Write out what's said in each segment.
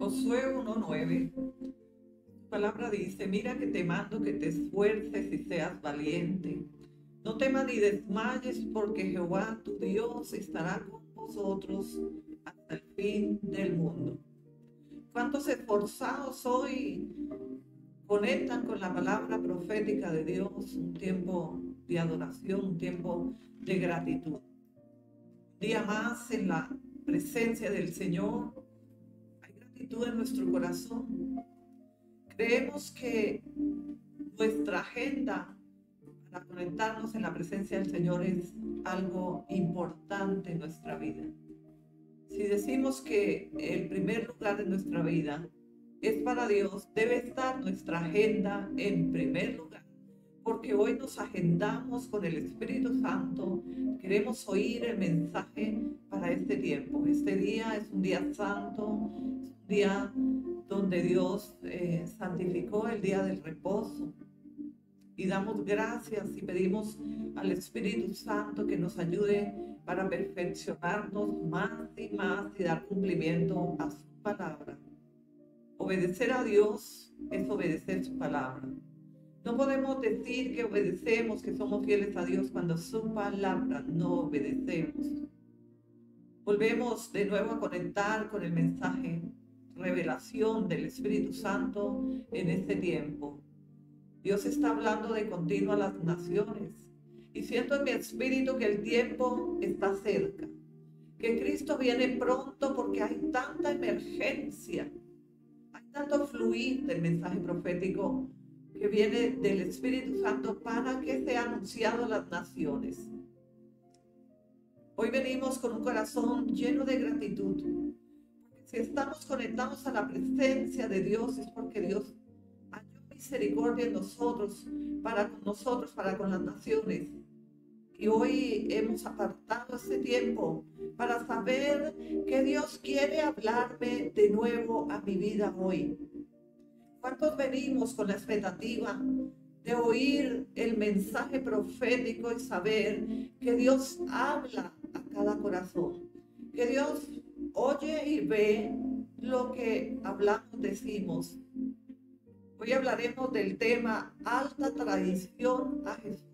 Josué 1:9. La palabra dice: mira que te mando que te esfuerces y seas valiente. No temas ni desmayes, porque Jehová tu Dios estará con vosotros hasta el fin del mundo. ¿Cuántos esforzados hoy conectan con la palabra profética de Dios? Un tiempo de adoración, un tiempo de gratitud. Un día más en la presencia del Señor. Hay gratitud en nuestro corazón. Creemos que nuestra agenda para conectarnos en la presencia del Señor es algo importante en nuestra vida. Si decimos que el primer lugar de nuestra vida es para Dios, debe estar nuestra agenda en primer lugar, porque hoy nos agendamos con el Espíritu Santo. Queremos oír el mensaje para este tiempo. Este día es un día santo, es un día donde Dios santificó el día del reposo. Y damos gracias y pedimos al Espíritu Santo que nos ayude para perfeccionarnos más y más y dar cumplimiento a su palabra. Obedecer a Dios es obedecer su palabra. No podemos decir que obedecemos, que somos fieles a Dios cuando su palabra no obedecemos. Volvemos de nuevo a conectar con el mensaje, revelación del Espíritu Santo en este tiempo. Dios está hablando de continuo a las naciones y siento en mi espíritu que el tiempo está cerca, que Cristo viene pronto porque hay tanta emergencia, hay tanto fluir del mensaje profético que viene del Espíritu Santo para que sea anunciado a las naciones. Hoy venimos con un corazón lleno de gratitud. Si estamos conectados a la presencia de Dios es porque Dios halló misericordia en nosotros, para con las naciones. Y hoy hemos apartado ese tiempo para saber que Dios quiere hablarme de nuevo a mi vida hoy. ¿Cuántos venimos con la expectativa de oír el mensaje profético y saber que Dios habla a cada corazón? Que Dios oye y ve lo que hablamos, decimos. Hoy hablaremos del tema alta traición a Jesús.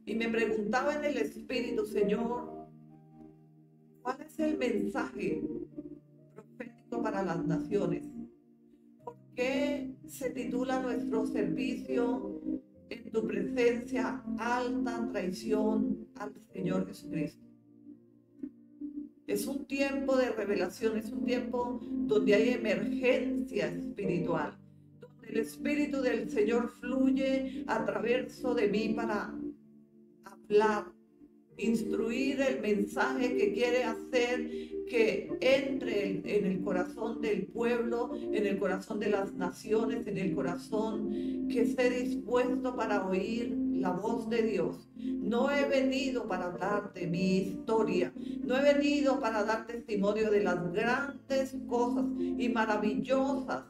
Y me preguntaba en el Espíritu, Señor, ¿cuál es el mensaje profético para las naciones? ¿Por qué se titula nuestro servicio en tu presencia alta traición al Señor Jesucristo? Es un tiempo de revelación, es un tiempo donde hay emergencia espiritual, donde el Espíritu del Señor fluye a través de mí para hablar, instruir el mensaje que quiere hacer que entre en el corazón del pueblo, en el corazón de las naciones, en el corazón que esté dispuesto para oír la voz de Dios. No he venido para hablar de mi historia, no he venido para dar testimonio de las grandes cosas y maravillosas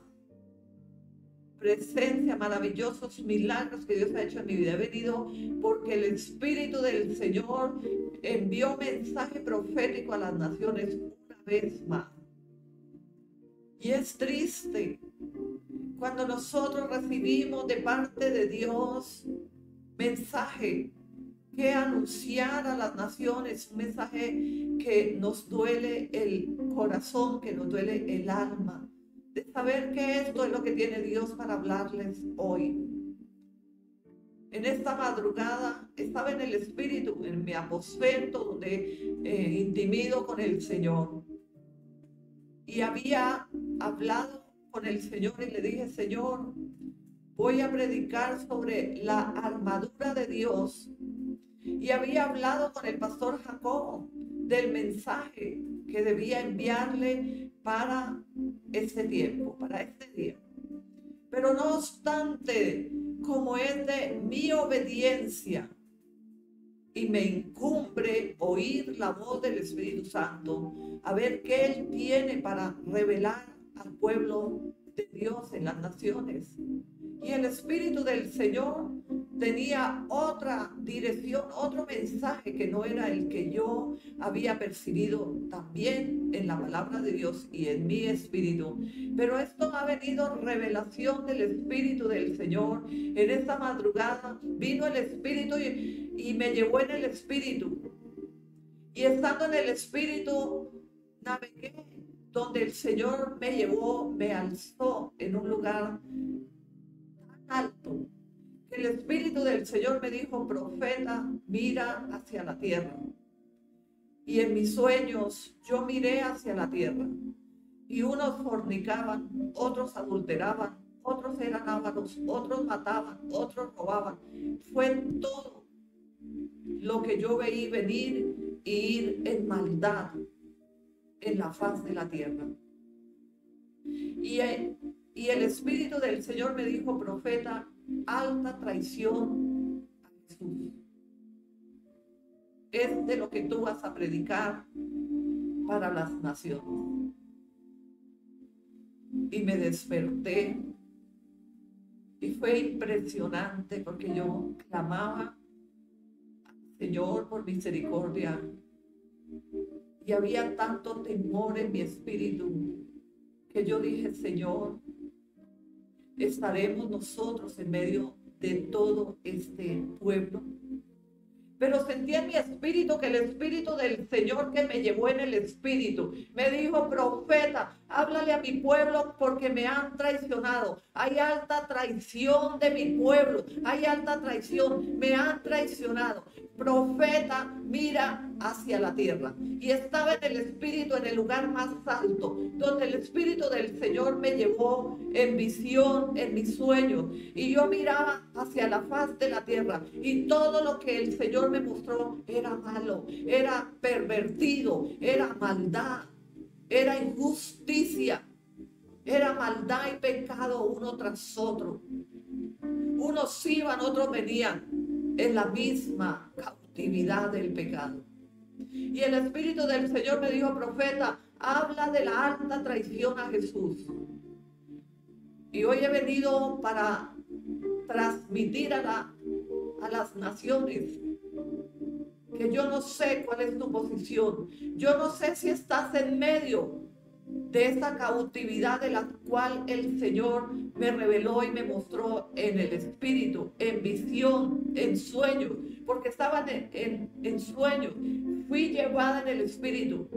presencia, maravillosos milagros que Dios ha hecho en mi vida. He venido porque el Espíritu del Señor envió mensaje profético a las naciones una vez más. Y es triste cuando nosotros recibimos de parte de Dios mensaje que anunciar a las naciones, un mensaje que nos duele el corazón, que nos duele el alma, de saber que esto es lo que tiene Dios para hablarles hoy. En esta madrugada estaba en el Espíritu, en mi aposento, donde intimido con el Señor. Y había hablado con el Señor y le dije: Señor, voy a predicar sobre la armadura de Dios. Y había hablado con el pastor Jacob del mensaje que debía enviarle para este tiempo, para este día. Pero no obstante, como es de mi obediencia y me incumbe oír la voz del Espíritu Santo, a ver qué Él tiene para revelar al pueblo de Dios en las naciones. Y el Espíritu del Señor tenía otra dirección, otro mensaje que no era el que yo había percibido también en la palabra de Dios y en mi espíritu. Pero esto ha venido revelación del Espíritu del Señor. En esta madrugada vino el Espíritu y me llevó en el Espíritu. Y estando en el Espíritu, navegué donde el Señor me llevó, me alzó en un lugar tan alto. El Espíritu del Señor me dijo: profeta, mira hacia la tierra. Y en mis sueños yo miré hacia la tierra. Y unos fornicaban, otros adulteraban, otros eran ávaros, otros mataban, otros robaban. Fue todo lo que yo veí venir y ir en maldad en la faz de la tierra. Y el Espíritu del Señor me dijo: profeta, alta traición a Jesús. Es de lo que tú vas a predicar para las naciones. Y me desperté y fue impresionante porque yo clamaba al Señor por misericordia y había tanto temor en mi espíritu que yo dije: Señor, ¿estaremos nosotros en medio de todo este pueblo? Pero sentí en mi espíritu que el Espíritu del Señor que me llevó en el Espíritu me dijo: profeta, háblale a mi pueblo porque me han traicionado. Hay alta traición de mi pueblo, hay alta traición, me han traicionado. Profeta, mira hacia la tierra. Y estaba en el Espíritu, en el lugar más alto, donde el Espíritu del Señor me llevó en visión, en mis sueños. Y yo miraba hacia la faz de la tierra y todo lo que el Señor me mostró era malo, era pervertido, era maldad, era injusticia, era maldad y pecado uno tras otro. Unos iban, otros venían en la misma cautividad del pecado. Y el Espíritu del Señor me dijo: profeta, habla de la alta traición a Jesús. Y hoy he venido para transmitir a las naciones que yo no sé cuál es tu posición. Yo no sé si estás en medio de esa cautividad de la cual el Señor me reveló y me mostró en el Espíritu, en visión, en sueños, porque estaban en sueños. Fui llevada en el Espíritu.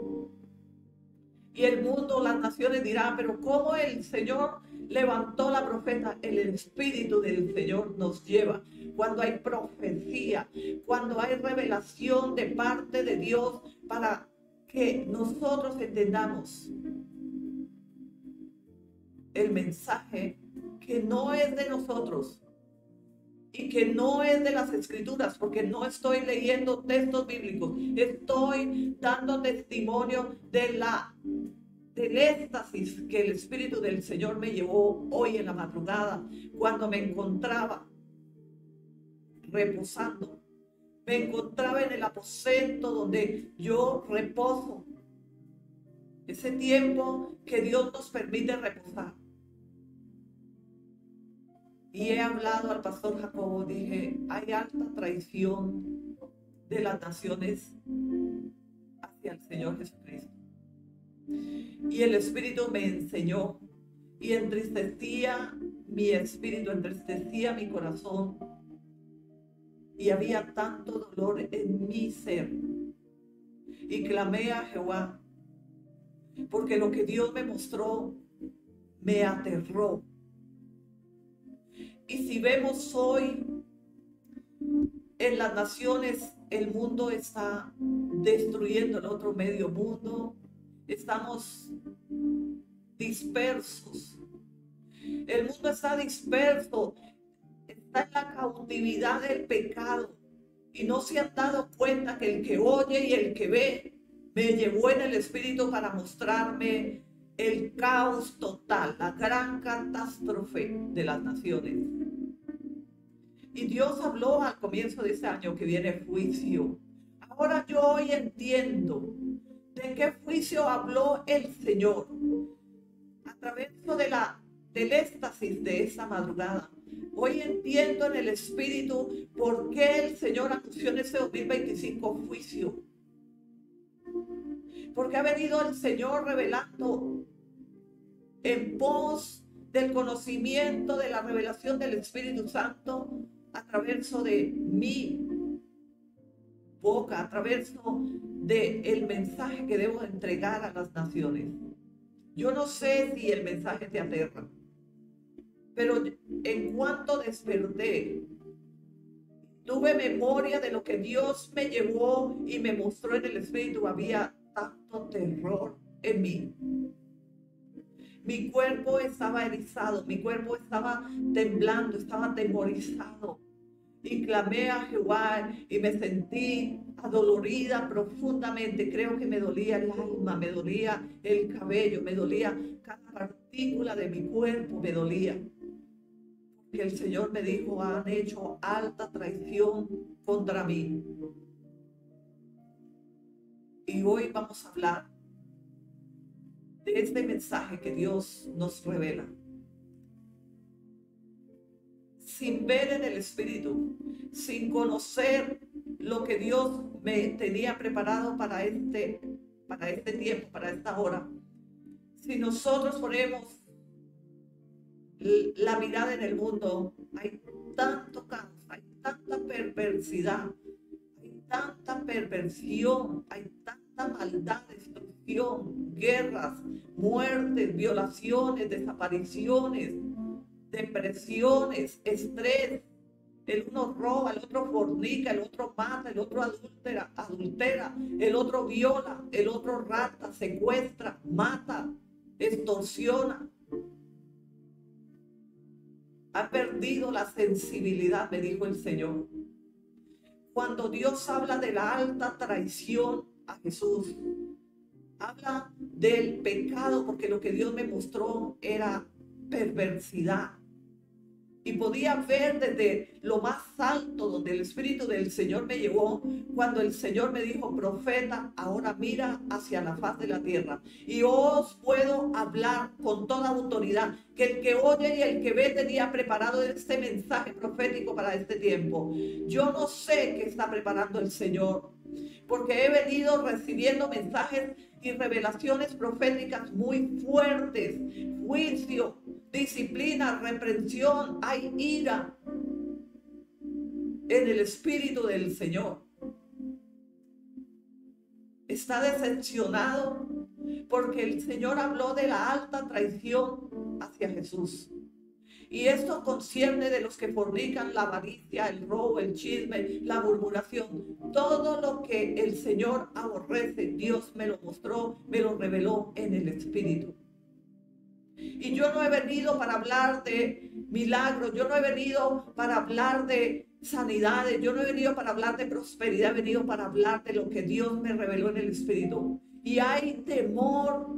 Y el mundo, las naciones dirán: pero ¿cómo el Señor levantó la profeta? El Espíritu del Señor nos lleva. Cuando hay profecía, cuando hay revelación de parte de Dios para que nosotros entendamos el mensaje que no es de nosotros y que no es de las Escrituras, porque no estoy leyendo textos bíblicos, estoy dando testimonio del éxtasis que el Espíritu del Señor me llevó hoy en la madrugada, cuando me encontraba reposando, me encontraba en el aposento donde yo reposo, ese tiempo que Dios nos permite reposar. Y he hablado al pastor Jacobo, dije: hay alta traición de las naciones hacia el Señor Jesucristo. Y el Espíritu me enseñó y entristecía mi espíritu, entristecía mi corazón. Y había tanto dolor en mi ser. Y clamé a Jehová, porque lo que Dios me mostró me aterró. Y si vemos hoy en las naciones, el mundo está destruyendo el otro medio mundo. Estamos dispersos. El mundo está disperso. Está en la cautividad del pecado. Y no se han dado cuenta que el que oye y el que ve me llevó en el Espíritu para mostrarme el caos total, la gran catástrofe de las naciones. Y Dios habló al comienzo de este año que viene juicio. Ahora yo hoy entiendo de qué juicio habló el Señor a través del éxtasis de esa madrugada. Hoy entiendo en el Espíritu por qué el Señor anunció en este 2025 juicio. Porque ha venido el Señor revelando en pos del conocimiento, de la revelación del Espíritu Santo a través de mi boca, a través del mensaje que debo entregar a las naciones. Yo no sé si el mensaje te aterra, pero en cuanto desperté, tuve memoria de lo que Dios me llevó y me mostró en el Espíritu. Había tanto terror en mí. Mi cuerpo estaba erizado, mi cuerpo estaba temblando, estaba atemorizado. Y clamé a Jehová y me sentí adolorida profundamente. Creo que me dolía el alma, me dolía el cabello, me dolía cada partícula de mi cuerpo, me dolía. Porque el Señor me dijo, han hecho alta traición contra mí. Y hoy vamos a hablar de este mensaje que Dios nos revela. Sin ver en el Espíritu, sin conocer lo que Dios me tenía preparado para este tiempo, para esta hora. Si nosotros ponemos la mirada en el mundo, hay tanto caos, hay tanta perversidad, hay tanta perversión, hay tanta maldad, destrucción, guerras, muertes, violaciones, desapariciones, depresiones, estrés. El uno roba, el otro fornica, el otro mata, el otro adultera, el otro viola, el otro rapta, secuestra, mata, extorsiona. Ha perdido la sensibilidad, me dijo el Señor. Cuando Dios habla de la alta traición a Jesús, habla del pecado, porque lo que Dios me mostró era perversidad. Y podía ver desde lo más alto donde el Espíritu del Señor me llevó, cuando el Señor me dijo, profeta, ahora mira hacia la faz de la tierra. Y os puedo hablar con toda autoridad, que el que oye y el que ve tenía preparado este mensaje profético para este tiempo. Yo no sé qué está preparando el Señor, porque he venido recibiendo mensajes y revelaciones proféticas muy fuertes, juicio, disciplina, reprensión, hay ira en el Espíritu del Señor. Está decepcionado porque el Señor habló de la alta traición hacia Jesús. Y esto concierne de los que fornican, la avaricia, el robo, el chisme, la murmuración. Todo lo que el Señor aborrece, Dios me lo mostró, me lo reveló en el Espíritu. Y yo no he venido para hablar de milagros, yo no he venido para hablar de sanidades, yo no he venido para hablar de prosperidad, he venido para hablar de lo que Dios me reveló en el Espíritu. Y hay temor,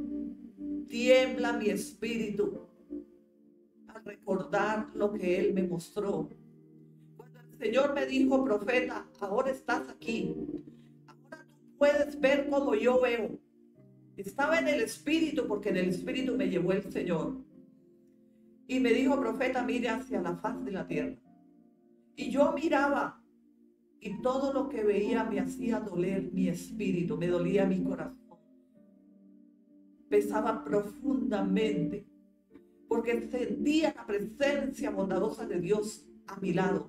tiembla mi espíritu al recordar lo que Él me mostró. Cuando el Señor me dijo, profeta, ahora estás aquí, ahora tú puedes ver como yo veo. Estaba en el Espíritu, porque en el Espíritu me llevó el Señor. Y me dijo, profeta, mire hacia la faz de la tierra. Y yo miraba, y todo lo que veía me hacía doler mi espíritu, me dolía mi corazón. Pesaba profundamente, porque sentía la presencia bondadosa de Dios a mi lado.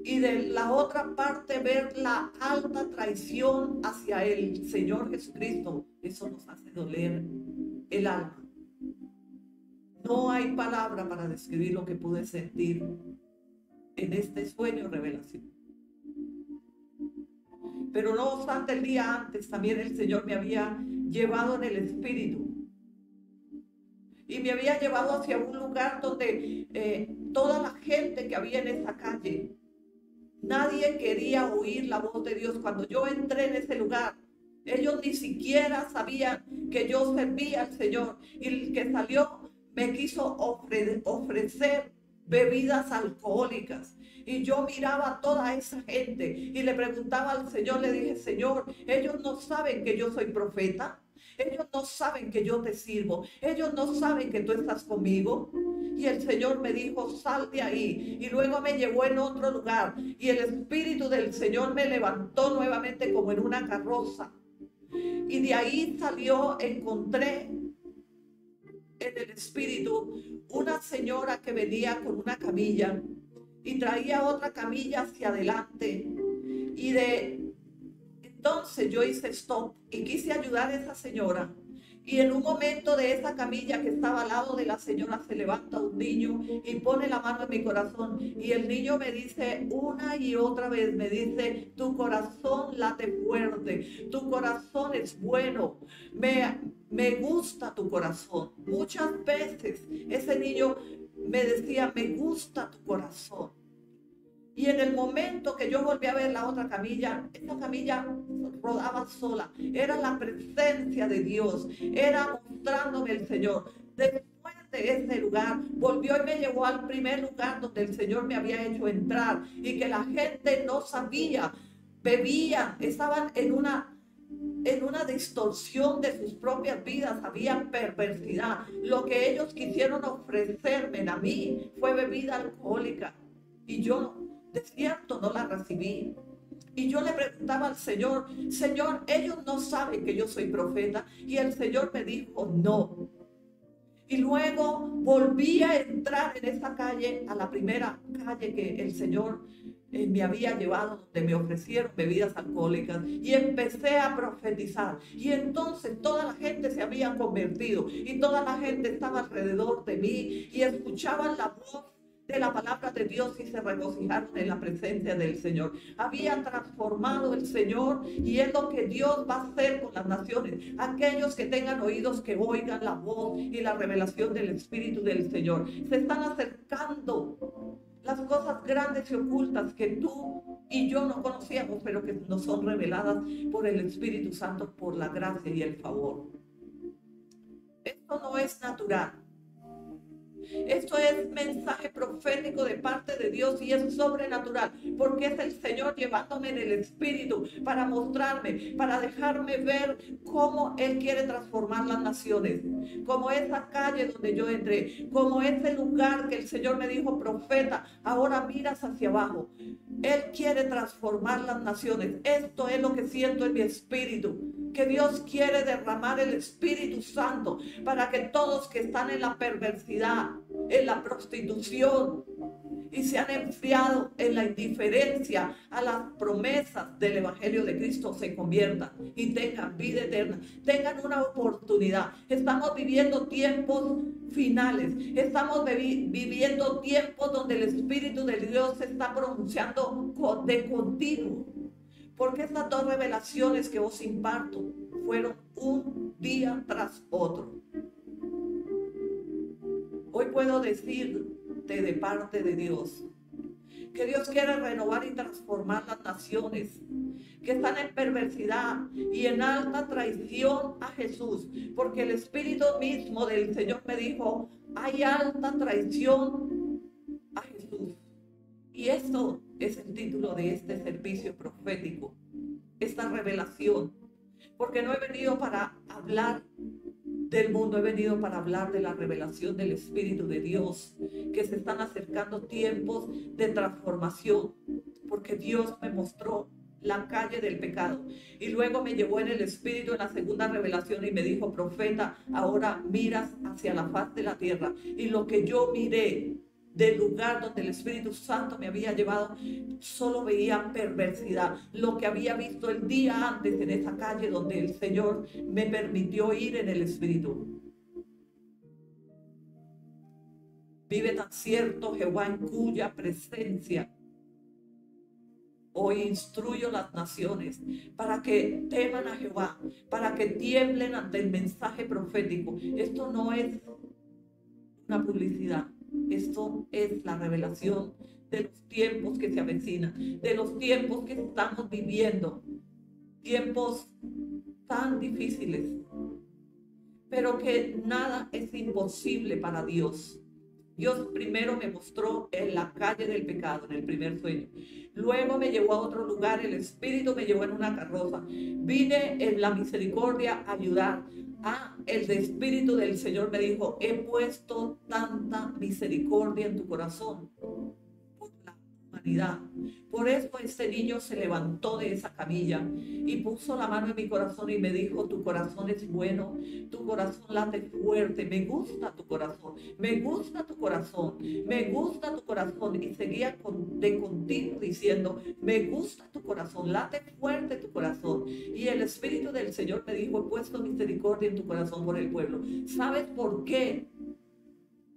Y de la otra parte ver la alta traición hacia el Señor Jesucristo. Eso nos hace doler el alma. No hay palabra para describir lo que pude sentir en este sueño revelación. Pero no obstante, el día antes también el Señor me había llevado en el Espíritu. Y me había llevado hacia un lugar donde toda la gente que había en esa calle, nadie quería oír la voz de Dios. Cuando yo entré en ese lugar, ellos ni siquiera sabían que yo servía al Señor. Y el que salió me quiso ofrecer bebidas alcohólicas. Y yo miraba a toda esa gente y le preguntaba al Señor, le dije, Señor, ellos no saben que yo soy profeta. Ellos no saben que yo te sirvo. Ellos no saben que tú estás conmigo. Y el Señor me dijo, sal de ahí. Y luego me llevó en otro lugar. Y el Espíritu del Señor me levantó nuevamente como en una carroza. Y de ahí salió, encontré en el Espíritu una señora que venía con una camilla y traía otra camilla hacia adelante. Y entonces yo hice stop y quise ayudar a esa señora. Y en un momento de esa camilla que estaba al lado de la señora se levanta un niño y pone la mano en mi corazón. Y el niño me dice una y otra vez, me dice, tu corazón late fuerte, tu corazón es bueno, me gusta tu corazón. Muchas veces ese niño me decía, me gusta tu corazón. Y en el momento que yo volví a ver la otra camilla, esa camilla rodaba sola. Era la presencia de Dios. Era mostrándome el Señor. Después de ese lugar, volvió y me llevó al primer lugar donde el Señor me había hecho entrar. Y que la gente no sabía, bebían, estaban en una distorsión de sus propias vidas, había perversidad. Lo que ellos quisieron ofrecerme a mí fue bebida alcohólica. Y yo de cierto no la recibí. Y yo le preguntaba al Señor, Señor, ellos no saben que yo soy profeta. Y el Señor me dijo, no. Y luego volví a entrar en esa calle, a la primera calle que el Señor me había llevado, donde me ofrecieron bebidas alcohólicas, y empecé a profetizar. Y entonces toda la gente se había convertido y toda la gente estaba alrededor de mí y escuchaban la voz de la palabra de Dios y se regocijaron en la presencia del Señor. Había transformado el Señor, y es lo que Dios va a hacer con las naciones. Aquellos que tengan oídos que oigan la voz y la revelación del Espíritu del Señor. Se están acercando las cosas grandes y ocultas que tú y yo no conocíamos, pero que nos son reveladas por el Espíritu Santo, por la gracia y el favor. Esto no es natural. Esto es mensaje profético de parte de Dios y es sobrenatural, porque es el Señor llevándome en el Espíritu para mostrarme, para dejarme ver cómo Él quiere transformar las naciones, como esa calle donde yo entré, como ese lugar que el Señor me dijo, profeta, ahora miras hacia abajo. Él quiere transformar las naciones. Esto es lo que siento en mi espíritu, que Dios quiere derramar el Espíritu Santo para que todos que están en la perversidad, en la prostitución y se han enfriado en la indiferencia a las promesas del Evangelio de Cristo se conviertan y tengan vida eterna, tengan una oportunidad. Estamos viviendo tiempos finales, estamos viviendo tiempos donde el Espíritu de Dios se está pronunciando de continuo. Porque estas dos revelaciones que os imparto fueron un día tras otro. Hoy puedo decirte de parte de Dios que Dios quiere renovar y transformar las naciones que están en perversidad y en alta traición a Jesús. Porque el Espíritu mismo del Señor me dijo, hay alta traición a Jesús. Y esto es el título de este servicio profético, esta revelación, porque no he venido para hablar del mundo, he venido para hablar de la revelación del Espíritu de Dios, que se están acercando tiempos de transformación, porque Dios me mostró la calle del pecado y luego me llevó en el Espíritu en la segunda revelación y me dijo, profeta, ahora miras hacia la faz de la tierra. Y lo que yo miré del lugar donde el Espíritu Santo me había llevado, solo veía perversidad. Lo que había visto el día antes en esa calle donde el Señor me permitió ir en el Espíritu. Vive tan cierto Jehová, en cuya presencia hoy instruyo las naciones para que teman a Jehová, para que tiemblen ante el mensaje profético. Esto no es una publicidad. Esto es la revelación de los tiempos que se avecinan, de los tiempos que estamos viviendo, tiempos tan difíciles, pero que nada es imposible para Dios. Dios primero me mostró en la calle del pecado, en el primer sueño. Luego me llevó a otro lugar, el Espíritu me llevó en una carroza. Vine en la misericordia a ayudar. El Espíritu del Señor me dijo, he puesto tanta misericordia en tu corazón por la humanidad. Por eso este niño se levantó de esa camilla y puso la mano en mi corazón y me dijo, tu corazón es bueno, tu corazón late fuerte, me gusta tu corazón, me gusta tu corazón, me gusta tu corazón. Y seguía de continuo diciendo, me gusta tu corazón, late fuerte tu corazón. Y el Espíritu del Señor me dijo, he puesto misericordia en tu corazón por el pueblo. ¿Sabes por qué?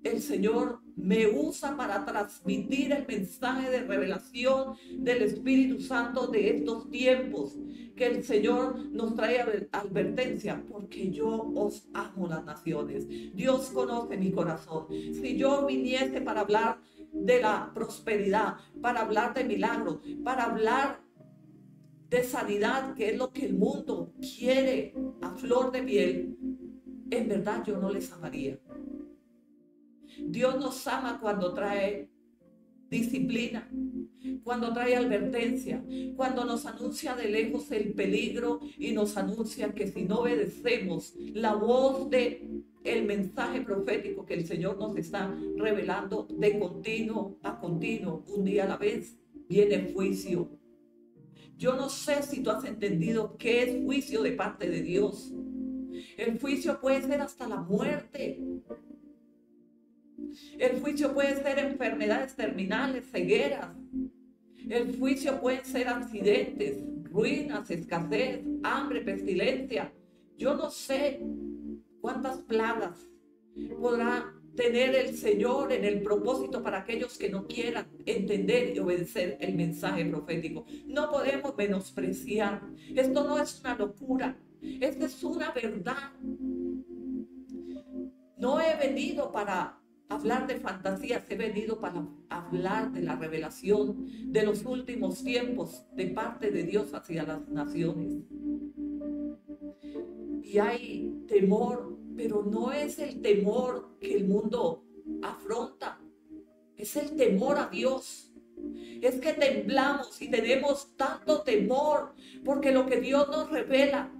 El Señor me usa para transmitir el mensaje de revelación del Espíritu Santo de estos tiempos, que el Señor nos trae advertencia, porque yo os amo las naciones. Dios conoce mi corazón. Si yo viniese para hablar de la prosperidad, para hablar de milagros, para hablar de sanidad, que es lo que el mundo quiere a flor de piel, en verdad yo no les amaría. Dios nos ama cuando trae disciplina, cuando trae advertencia, cuando nos anuncia de lejos el peligro y nos anuncia que si no obedecemos la voz de el mensaje profético que el Señor nos está revelando de continuo a continuo, un día a la vez, viene juicio. Yo no sé si tú has entendido qué es juicio de parte de Dios. El juicio puede ser hasta la muerte. El juicio puede ser enfermedades terminales, cegueras. El juicio puede ser accidentes, ruinas, escasez, hambre, pestilencia. Yo no sé cuántas plagas podrá tener el Señor en el propósito para aquellos que no quieran entender y obedecer el mensaje profético. No podemos menospreciar. Esto no es una locura. Esta es una verdad. No he venido para hablar de fantasías, he venido para hablar de la revelación de los últimos tiempos de parte de Dios hacia las naciones. Y hay temor, pero no es el temor que el mundo afronta, es el temor a Dios. Es que temblamos y tenemos tanto temor porque lo que Dios nos revela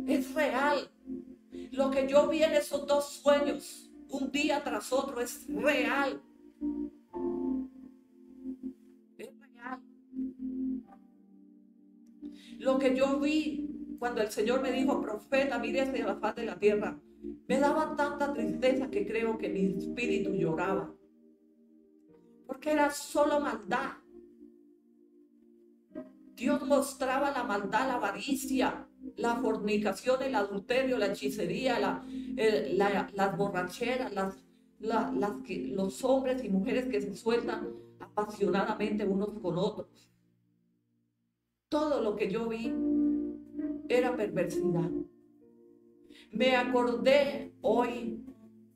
es real. Lo que yo vi en esos dos sueños, un día tras otro, es real. Es real. Lo que yo vi cuando el Señor me dijo, profeta, mire hacia la faz de la tierra, me daba tanta tristeza que creo que mi espíritu lloraba. Porque era solo maldad. Dios mostraba la maldad, la avaricia, la fornicación, el adulterio, la hechicería, las borracheras, los hombres y mujeres que se sueltan apasionadamente unos con otros. Todo lo que yo vi era perversidad. Me acordé hoy,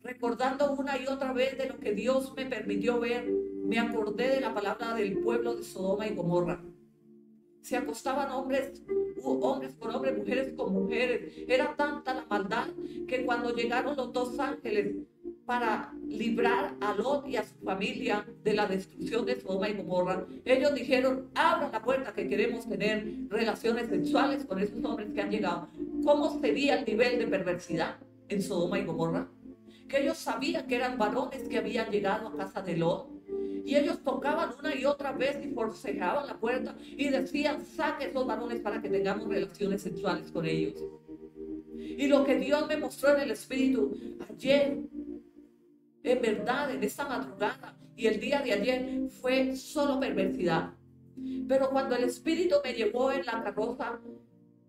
recordando una y otra vez de lo que Dios me permitió ver, me acordé de la palabra del pueblo de Sodoma y Gomorra. Se acostaban hombres con hombres, mujeres con mujeres. Era tanta la maldad que cuando llegaron los dos ángeles para librar a Lot y a su familia de la destrucción de Sodoma y Gomorra, ellos dijeron, abran la puerta que queremos tener relaciones sexuales con esos hombres que han llegado. ¿Cómo sería el nivel de perversidad en Sodoma y Gomorra? Que ellos sabían que eran varones que habían llegado a casa de Lot. Y ellos tocaban una y otra vez y forcejaban la puerta y decían, saque esos varones para que tengamos relaciones sexuales con ellos. Y lo que Dios me mostró en el Espíritu ayer, en verdad, en esta madrugada y el día de ayer, fue solo perversidad. Pero cuando el Espíritu me llevó en la carroza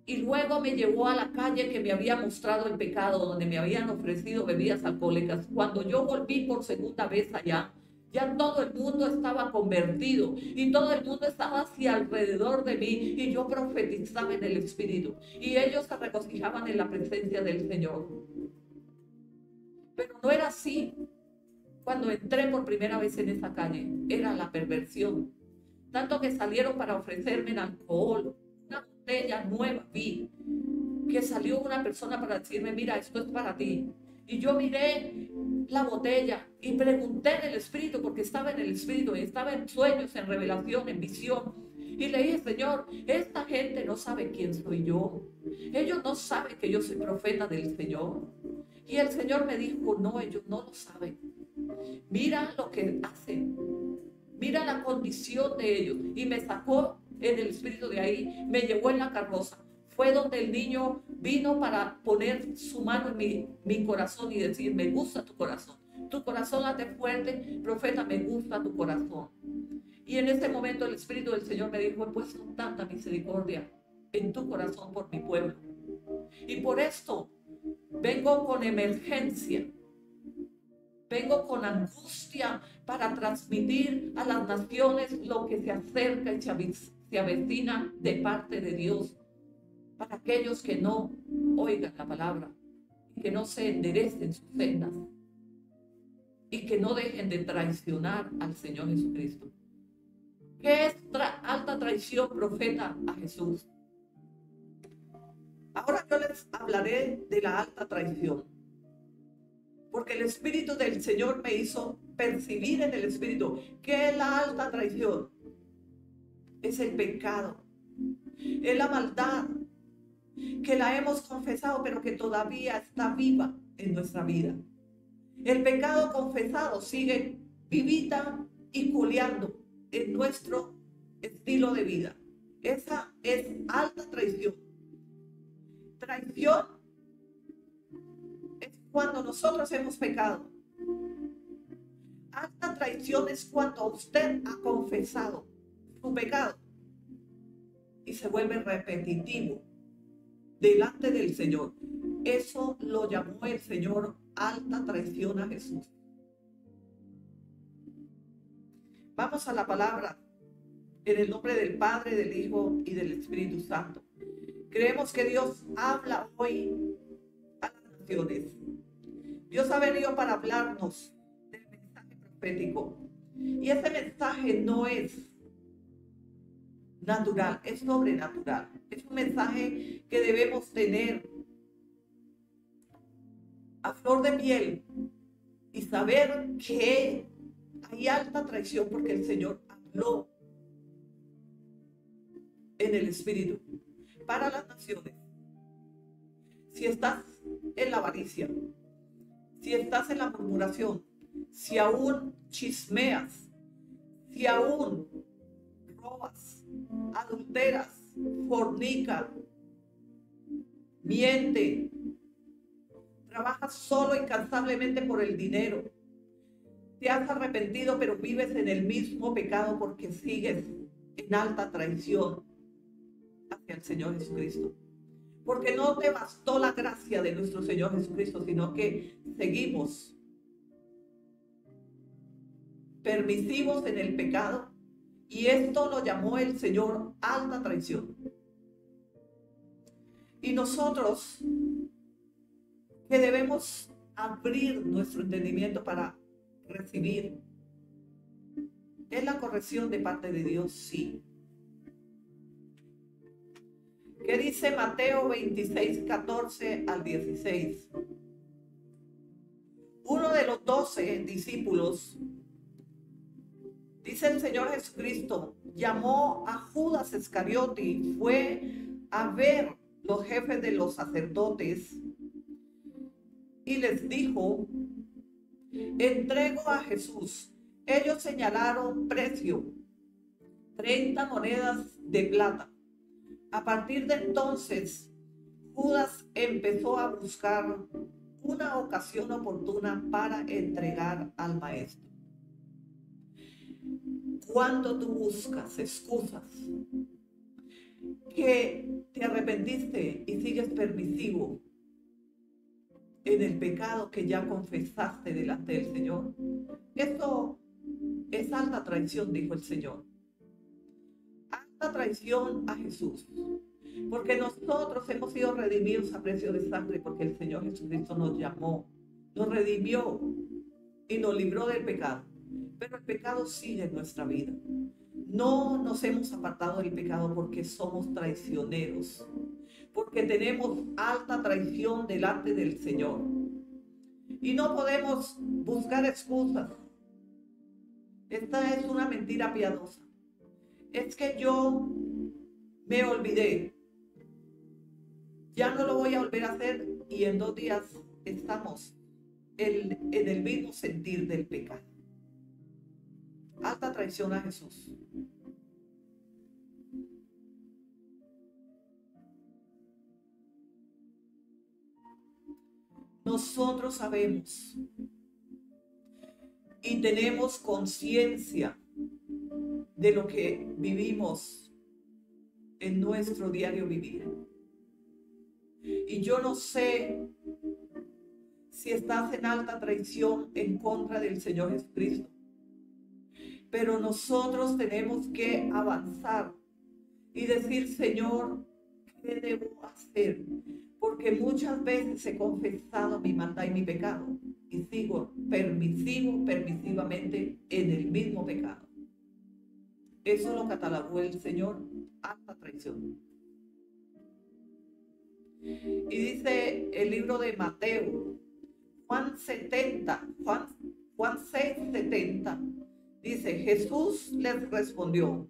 y luego me llevó a la calle que me había mostrado el pecado, donde me habían ofrecido bebidas alcohólicas, cuando yo volví por segunda vez allá, ya todo el mundo estaba convertido y todo el mundo estaba hacia alrededor de mí y yo profetizaba en el Espíritu y ellos se regocijaban en la presencia del Señor. Pero no era así. Cuando entré por primera vez en esa calle, era la perversión. Tanto que salieron para ofrecerme el alcohol, una botella nueva, vi que salió una persona para decirme, mira, esto es para ti. Y yo miré la botella y pregunté en el Espíritu, porque estaba en el Espíritu y estaba en sueños, en revelación, en visión. Y le dije, Señor, esta gente no sabe quién soy yo. Ellos no saben que yo soy profeta del Señor. Y el Señor me dijo, no, ellos no lo saben. Mira lo que hacen. Mira la condición de ellos. Y me sacó en el Espíritu de ahí, me llevó en la carroza. Fue donde el niño vino para poner su mano en mi corazón y decir, me gusta tu corazón. Tu corazón late fuerte, profeta, me gusta tu corazón. Y en ese momento el Espíritu del Señor me dijo, he puesto tanta misericordia en tu corazón por mi pueblo. Y por esto vengo con emergencia. Vengo con angustia para transmitir a las naciones lo que se acerca y se avecina de parte de Dios. Para aquellos que no oigan la palabra, que no se enderecen sus sendas y que no dejen de traicionar al Señor Jesucristo. ¿Qué es alta traición, profeta, a Jesús? Ahora yo les hablaré de la alta traición. Porque el Espíritu del Señor me hizo percibir en el Espíritu que la alta traición es el pecado, es la maldad que la hemos confesado pero que todavía está viva en nuestra vida. El pecado confesado sigue vivita y culeando en nuestro estilo de vida. Esa es alta traición. Traición es cuando nosotros hemos pecado. Alta traición es cuando usted ha confesado su pecado y se vuelve repetitivo delante del Señor. Eso lo llamó el Señor alta traición a Jesús. Vamos a la palabra en el nombre del Padre, del Hijo y del Espíritu Santo. Creemos que Dios habla hoy a las naciones. Dios ha venido para hablarnos del mensaje profético. Y ese mensaje no es natural, es sobrenatural. Es un mensaje que debemos tener a flor de piel y saber que hay alta traición porque el Señor habló en el Espíritu para las naciones. Si estás en la avaricia, si estás en la murmuración, si aún chismeas, si aún robas, adulteras, fornica, miente, trabajas solo incansablemente por el dinero, te has arrepentido pero vives en el mismo pecado porque sigues en alta traición hacia el Señor Jesucristo. Porque no te bastó la gracia de nuestro Señor Jesucristo, sino que seguimos permisivos en el pecado. Y esto lo llamó el Señor alta traición. Y nosotros que debemos abrir nuestro entendimiento para recibir. ¿Es la corrección de parte de Dios? Sí. ¿Qué dice Mateo 26, 14 al 16? Uno de los 12 discípulos, dice el Señor Jesucristo, llamó a Judas Iscariote y fue a ver los jefes de los sacerdotes y les dijo, entrego a Jesús. Ellos señalaron precio, 30 monedas de plata. A partir de entonces, Judas empezó a buscar una ocasión oportuna para entregar al maestro. Cuando tú buscas excusas, que te arrepentiste y sigues permisivo en el pecado que ya confesaste delante del Señor, esto es alta traición, dijo el Señor. Alta traición a Jesús. Porque nosotros hemos sido redimidos a precio de sangre, porque el Señor Jesucristo nos llamó, nos redimió y nos libró del pecado. Pero el pecado sigue en nuestra vida. No nos hemos apartado del pecado porque somos traicioneros, porque tenemos alta traición delante del Señor. Y no podemos buscar excusas. Esta es una mentira piadosa. Es que yo me olvidé. Ya no lo voy a volver a hacer y en 2 días estamos en el mismo sentir del pecado. Alta traición a Jesús. Nosotros sabemos y tenemos conciencia de lo que vivimos en nuestro diario vivir. Y yo no sé si estás en alta traición en contra del Señor Jesucristo, pero nosotros tenemos que avanzar y decir, Señor, ¿qué debo hacer? Porque muchas veces he confesado mi maldad y mi pecado y sigo permisivamente en el mismo pecado. Eso lo catalogó el Señor, alta traición. Y dice el libro de Mateo, Juan 6:70, dice, Jesús les respondió,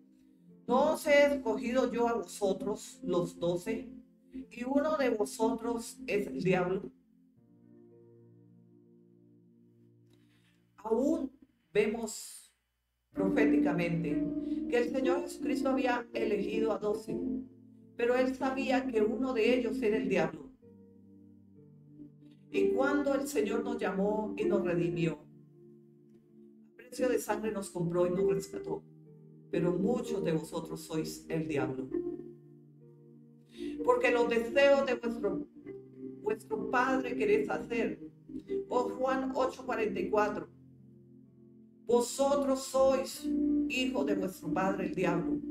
¿no os he escogido yo a vosotros los 12? ¿Y uno de vosotros es el diablo? Aún vemos proféticamente que el Señor Jesucristo había elegido a 12, pero Él sabía que uno de ellos era el diablo. Y cuando el Señor nos llamó y nos redimió, a precio de sangre nos compró y nos rescató, pero muchos de vosotros sois el diablo. Porque los deseos de vuestro padre queréis hacer. Oh, Juan 8:44. Vosotros sois hijos de vuestro padre el diablo,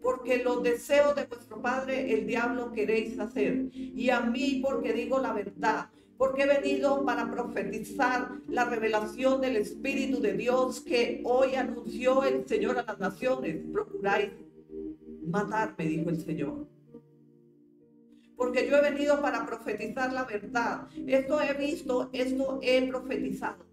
porque los deseos de vuestro padre el diablo queréis hacer. Y a mí, porque digo la verdad, porque he venido para profetizar la revelación del Espíritu de Dios que hoy anunció el Señor a las naciones. Procuráis matarme, dijo el Señor. Porque yo he venido para profetizar la verdad. Esto he visto, esto he profetizado.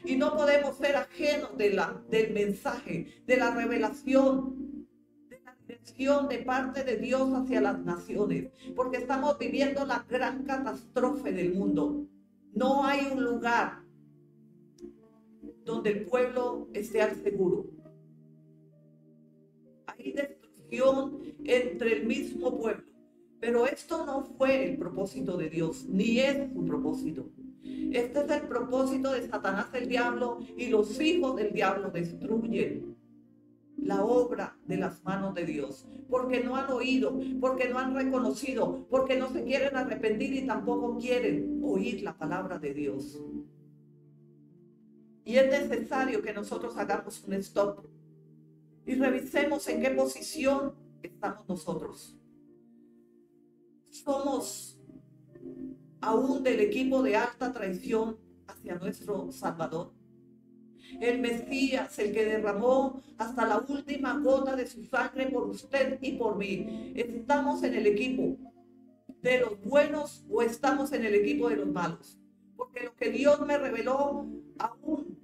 Y no podemos ser ajenos del mensaje, de la revelación, de la dirección de parte de Dios hacia las naciones. Porque estamos viviendo la gran catástrofe del mundo. No hay un lugar donde el pueblo esté al seguro. Hay destrucción entre el mismo pueblo. Pero esto no fue el propósito de Dios, ni es su propósito. Este es el propósito de Satanás el diablo, y los hijos del diablo destruyen la obra de las manos de Dios, porque no han oído, porque no han reconocido, porque no se quieren arrepentir y tampoco quieren oír la palabra de Dios. Y es necesario que nosotros hagamos un stop y revisemos en qué posición estamos nosotros. Somos aún del equipo de alta traición hacia nuestro Salvador. El Mesías, el que derramó hasta la última gota de su sangre por usted y por mí. ¿Estamos en el equipo de los buenos o estamos en el equipo de los malos? Porque lo que Dios me reveló aún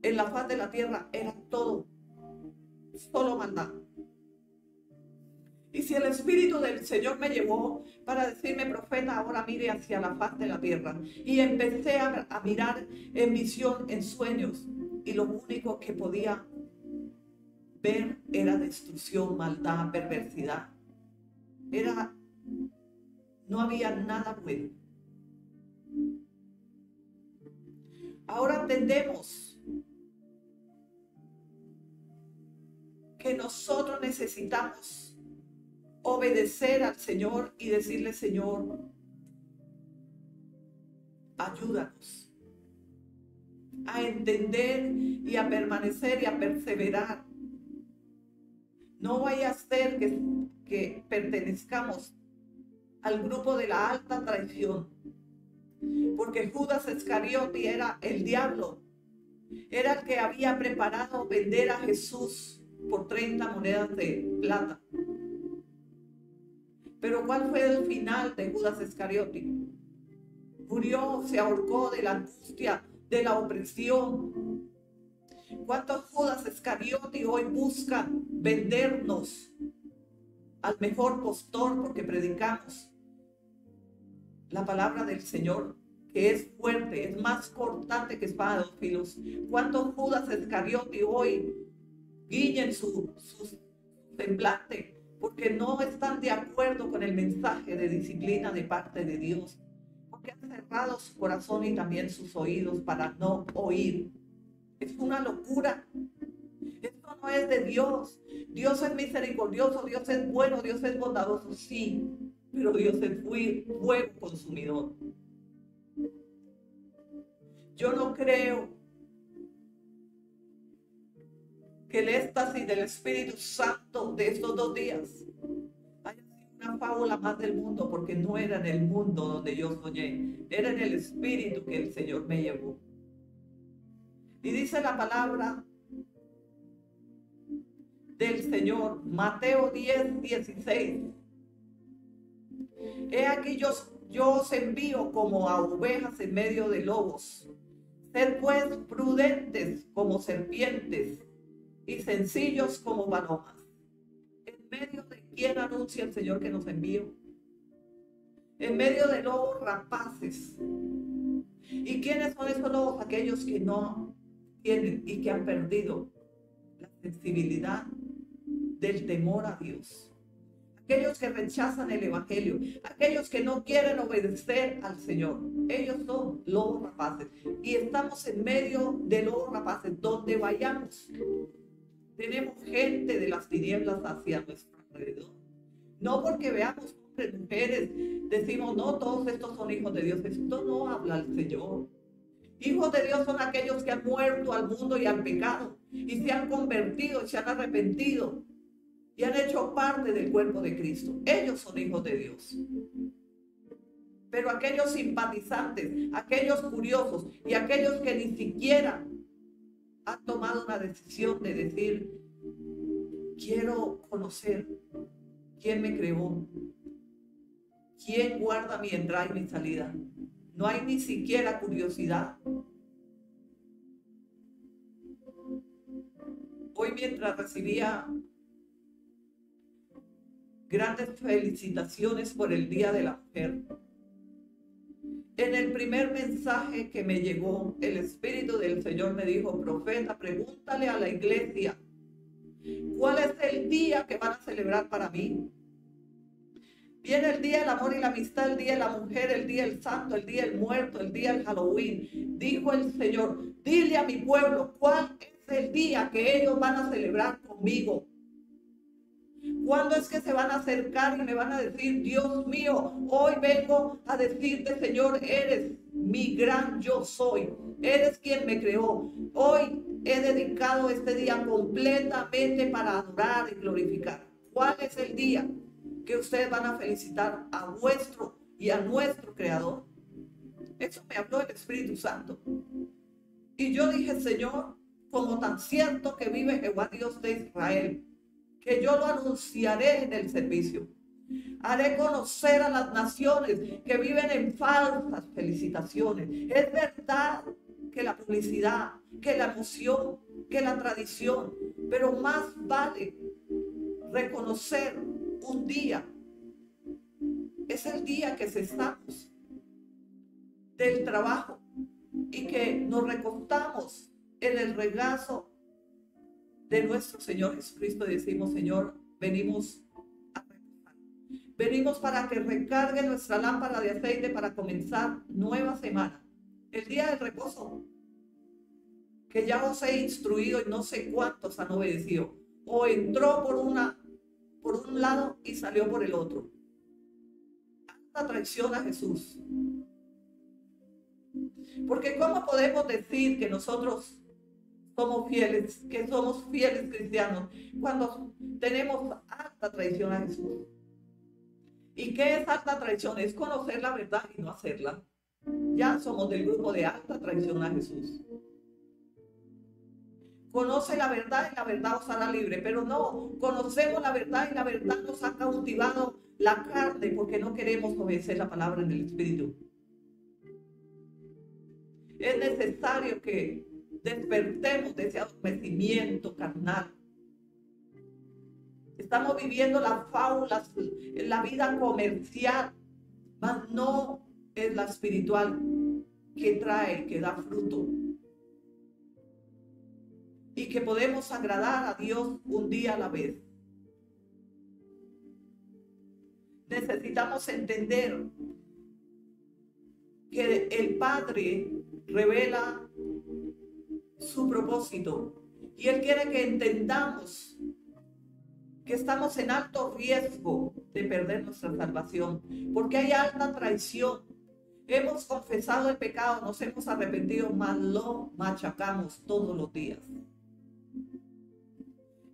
en la faz de la tierra era todo, solo maldad. Y si el Espíritu del Señor me llevó para decirme, profeta, ahora mire hacia la faz de la tierra. Y empecé a mirar en visión, en sueños. Y lo único que podía ver era destrucción, maldad, perversidad. No había nada bueno. Ahora entendemos que nosotros necesitamos obedecer al Señor y decirle, Señor, ayúdanos a entender y a permanecer y a perseverar. No vaya a ser que pertenezcamos al grupo de la alta traición, porque Judas Iscariote era el diablo, era el que había preparado vender a Jesús por 30 monedas de plata. Pero ¿cuál fue el final de Judas Iscariote? murió, se ahorcó de la angustia, de la opresión. ¿Cuántos Judas Iscariote hoy buscan vendernos al mejor postor porque predicamos la palabra del Señor, que es fuerte, es más cortante que espada de dos filos? ¿Cuántos Judas Iscariote hoy guiñen su semblante porque no están de acuerdo con el mensaje de disciplina de parte de Dios? Porque han cerrado su corazón y también sus oídos para no oír. Es una locura. Esto no es de Dios. Dios es misericordioso, Dios es bueno, Dios es bondadoso, sí, pero Dios es fuego consumidor. Yo no creo que el éxtasis del Espíritu Santo de estos 2 días haya sido una fábula más del mundo, porque no era en el mundo donde yo soñé, era en el Espíritu que el Señor me llevó. Y dice la palabra del Señor, Mateo 10:16. He aquí yo os envío como a ovejas en medio de lobos. Sed pues prudentes como serpientes y sencillos como palomas. ¿En medio de quién anuncia el Señor que nos envió? En medio de lobos rapaces. ¿Y quiénes son esos lobos? Aquellos que no tienen y que han perdido la sensibilidad del temor a Dios. Aquellos que rechazan el evangelio, aquellos que no quieren obedecer al Señor. Ellos son lobos rapaces. Y estamos en medio de lobos rapaces. Donde vayamos, tenemos gente de las tinieblas hacia nuestro alrededor. No porque veamos hombres, mujeres, decimos, no, todos estos son hijos de Dios. Esto no habla el Señor. Hijos de Dios son aquellos que han muerto al mundo y al pecado y se han convertido y se han arrepentido y han hecho parte del cuerpo de Cristo. Ellos son hijos de Dios. Pero aquellos simpatizantes, aquellos curiosos y aquellos que ni siquiera han tomado una decisión de decir, quiero conocer quién me creó, quién guarda mi entrada y mi salida. No hay ni siquiera curiosidad. Hoy, mientras recibía grandes felicitaciones por el Día de la Mujer, en el primer mensaje que me llegó, el Espíritu del Señor me dijo, profeta, pregúntale a la iglesia, ¿cuál es el día que van a celebrar para mí? Viene el día del amor y la amistad, el día de la mujer, el día del santo, el día del muerto, el día del Halloween. Dijo el Señor, dile a mi pueblo, ¿cuál es el día que ellos van a celebrar conmigo? ¿Cuándo es que se van a acercar y me van a decir, Dios mío, hoy vengo a decirte, Señor, eres mi gran yo soy, eres quien me creó? Hoy he dedicado este día completamente para adorar y glorificar. ¿Cuál es el día que ustedes van a felicitar a vuestro y a nuestro Creador? Eso me habló el Espíritu Santo. Y yo dije, Señor, como tan cierto que vive Jehová Dios de Israel, que yo lo anunciaré en el servicio. Haré conocer a las naciones que viven en falsas felicitaciones. Es verdad que la publicidad, que la emoción, que la tradición, pero más vale reconocer un día. Es el día que cesamos del trabajo y que nos recostamos en el regazo de nuestro Señor Jesucristo y decimos, Señor, venimos a reposar. Venimos para que recargue nuestra lámpara de aceite para comenzar nueva semana. El día del reposo, que ya os he instruido y no sé cuántos han obedecido. O entró por un lado y salió por el otro. Hasta traición a Jesús. Porque ¿cómo podemos decir que nosotros somos fieles, que somos fieles cristianos, cuando tenemos alta traición a Jesús? ¿Y qué es alta traición? Es conocer la verdad y no hacerla. Ya somos del grupo de alta traición a Jesús. Conoce la verdad y la verdad os hará libre, pero no, conocemos la verdad y la verdad nos ha cautivado la carne porque no queremos obedecer la palabra en el Espíritu. Es necesario que despertemos de ese adormecimiento carnal. Estamos viviendo las fábulas, la vida comercial, mas no es la espiritual que trae, que da fruto. Y que podemos agradar a Dios un día a la vez. Necesitamos entender que el Padre revela su propósito y Él quiere que entendamos que estamos en alto riesgo de perder nuestra salvación, porque hay alta traición. Hemos confesado el pecado, nos hemos arrepentido, mas lo machacamos todos los días.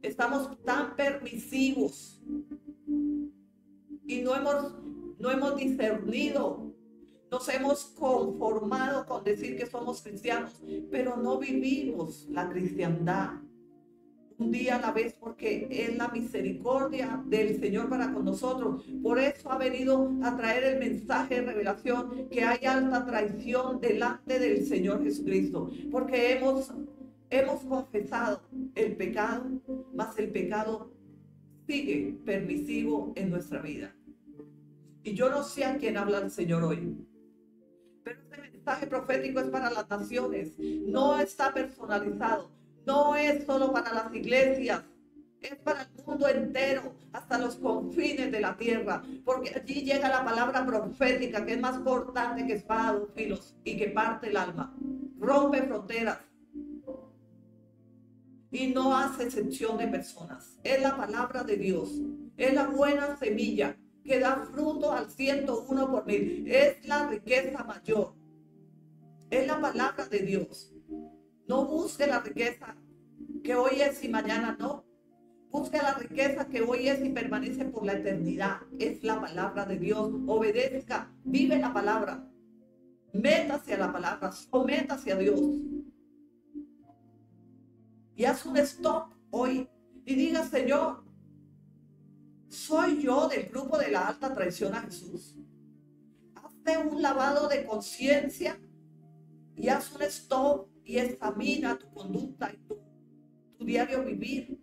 Estamos tan permisivos y no hemos discernido. Nos hemos conformado con decir que somos cristianos, pero no vivimos la cristiandad un día a la vez, porque es la misericordia del Señor para con nosotros. Por eso ha venido a traer el mensaje de revelación, que hay alta traición delante del Señor Jesucristo, porque hemos confesado el pecado, mas el pecado sigue permisivo en nuestra vida. Y yo no sé a quién habla el Señor hoy, pero este mensaje profético es para las naciones, no está personalizado, no es solo para las iglesias, es para el mundo entero, hasta los confines de la tierra, porque allí llega la palabra profética, que es más cortante que espada de dos filos y que parte el alma, rompe fronteras y no hace excepción de personas. Es la palabra de Dios, es la buena semilla que da fruto al 101 por mil, es la riqueza mayor, es la palabra de Dios. No busque la riqueza que hoy es y mañana no. Busque la riqueza que hoy es y permanece por la eternidad. Es la palabra de Dios. Obedezca, vive la palabra. Métase a la palabra, sométase a Dios. Y haz un stop hoy y diga: Señor, ¿soy yo del grupo de la alta traición a Jesús? Hazte un lavado de conciencia y haz un stop y examina tu conducta y tu diario vivir.